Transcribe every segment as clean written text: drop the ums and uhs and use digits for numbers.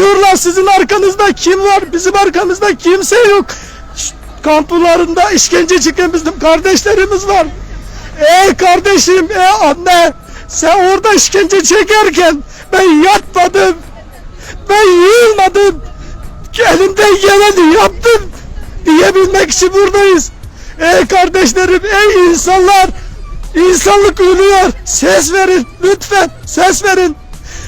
Diyorlar sizin arkanızda kim var? Bizim arkamızda kimse yok. Kamplarında işkence çeken bizim kardeşlerimiz var. Ey kardeşim, ey anne, sen orada işkence çekerken ben yatmadım, ben yığılmadım, elimden geleni yaptım diyebilmek için buradayız. Ey kardeşlerim, ey insanlar, insanlık ölüyor. Ses verin, lütfen ses verin.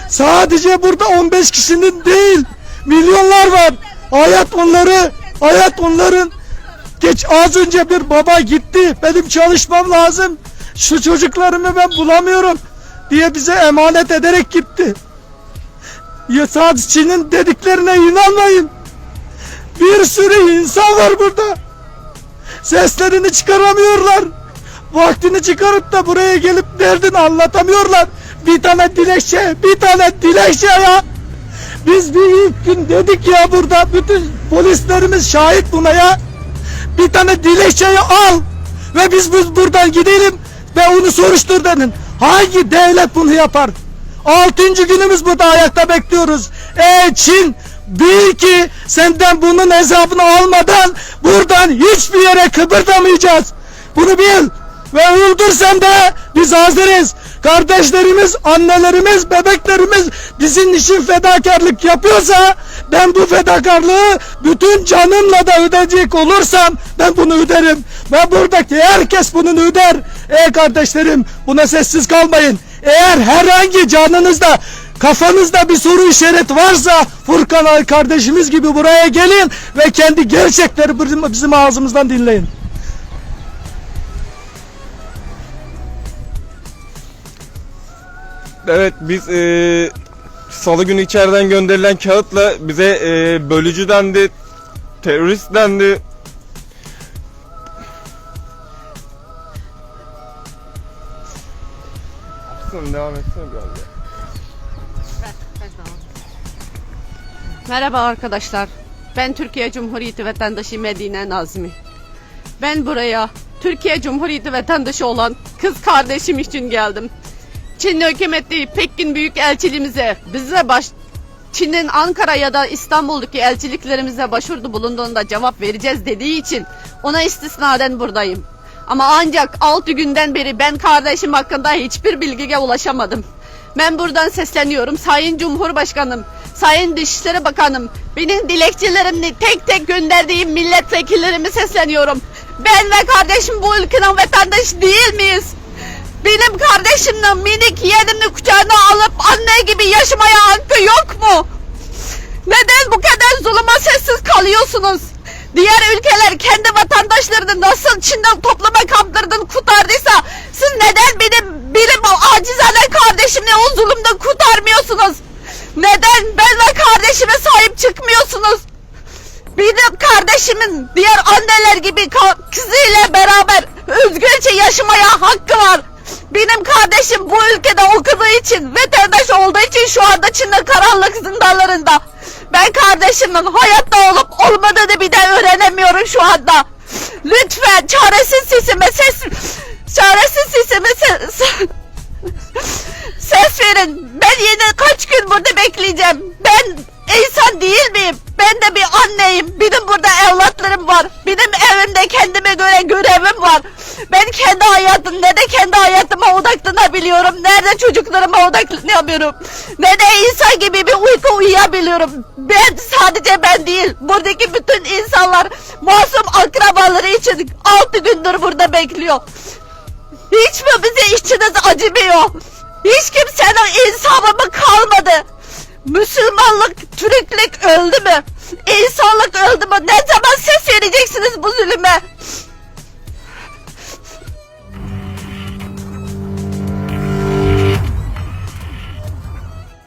Sadece burada 15 kişinin değil, milyonlar var. Hayat onların. Az önce bir baba gitti, benim çalışmam lazım, şu çocuklarımı ben bulamıyorum diye bize emanet ederek gitti. Ya sadece Çin'in dediklerine inanmayın. Bir sürü insan var burada. Seslerini çıkaramıyorlar. Vaktini çıkarıp da buraya gelip derdini anlatamıyorlar. Bir tane dilekçe ya. Biz bir ilk gün dedik ya, burada bütün polislerimiz şahit buna ya. Bir tane dilekçeyi al ve biz buradan gidelim ve onu soruştur dedin. Hangi devlet bunu yapar? 6. günümüz burada ayakta bekliyoruz. Ey Çin, bil ki senden bunun hesabını almadan buradan hiçbir yere kıpırdamayacağız. Bunu bil ve öldürsen de biz hazırız. Kardeşlerimiz, annelerimiz, bebeklerimiz bizim için fedakarlık yapıyorsa, ben bu fedakarlığı bütün canımla da ödeyecek olursam ben bunu öderim. Ve buradaki herkes bunu öder. Ey kardeşlerim, buna sessiz kalmayın. Eğer herhangi canınızda, kafanızda bir soru işareti varsa Furkan kardeşimiz gibi buraya gelin ve kendi gerçekleri bizim ağzımızdan dinleyin. Evet, biz salı günü içeriden gönderilen kağıtla bize bölücü dendi, terörist dendi. Devam etsene biraz ya. Merhaba arkadaşlar. Ben Türkiye Cumhuriyeti vatandaşı Medine Nazmi. Ben buraya Türkiye Cumhuriyeti vatandaşı olan kız kardeşim için geldim. Çin hükümeti Pekin Büyükelçiliğimize Çin'in Ankara ya da İstanbul'daki elçiliklerimize başvuru bulunduğunda cevap vereceğiz dediği için ona istisnaden buradayım. Ama ancak 6 günden beri ben kardeşim hakkında hiçbir bilgiye ulaşamadım. Ben buradan sesleniyorum. Sayın Cumhurbaşkanım, Sayın Dışişleri Bakanım, benim dilekçelerimle tek tek gönderdiğim milletvekillerime sesleniyorum. Ben ve kardeşim bu ülkenin vatandaşı değil miyiz? Benim kardeşimle minik yeğenimi kucağına alıp anne gibi yaşamaya hakkı yok mu? Neden bu kadar zulüme sessiz kalıyorsunuz? Diğer ülkeler kendi vatandaşlarını nasıl Çin'den toplama kamplarından kurtardıysa siz neden benim acizane kardeşimle o zulümden kurtarmıyorsunuz? Neden ben ve kardeşime sahip çıkmıyorsunuz? Benim kardeşimin diğer anneler gibi kızıyla beraber özgürce yaşamaya hakkı var. Benim kardeşim bu ülkede okuduğu için, vatandaş olduğu için şu anda Çin'in karanlık zindanlarında. Ben kardeşimin hayatta olup olmadığını bir de öğrenemiyorum şu anda. Lütfen çaresiz sesime ses verin. Ben yine kaç gün burada bekleyeceğim. Ben insan değil miyim? Ben de bir anneyim. Benim burada evlatlarım var. Benim evimde kendime göre görevim var. Ben kendi kendi hayatıma odaklanabiliyorum. Nerede çocuklarıma odaklanamıyorum. Ne de insan gibi bir uyku uyuyabiliyorum. Sadece ben değil. Buradaki bütün insanlar masum akrabaları için 6 gündür burada bekliyor. Hiç mi bize işçiniz acımıyor? Hiç kimsenin insafı mı kalmadı? Müslümanlık, Türklük öldü mü? İnsanlık öldü mü? Ne zaman ses vereceksiniz bu zulüme?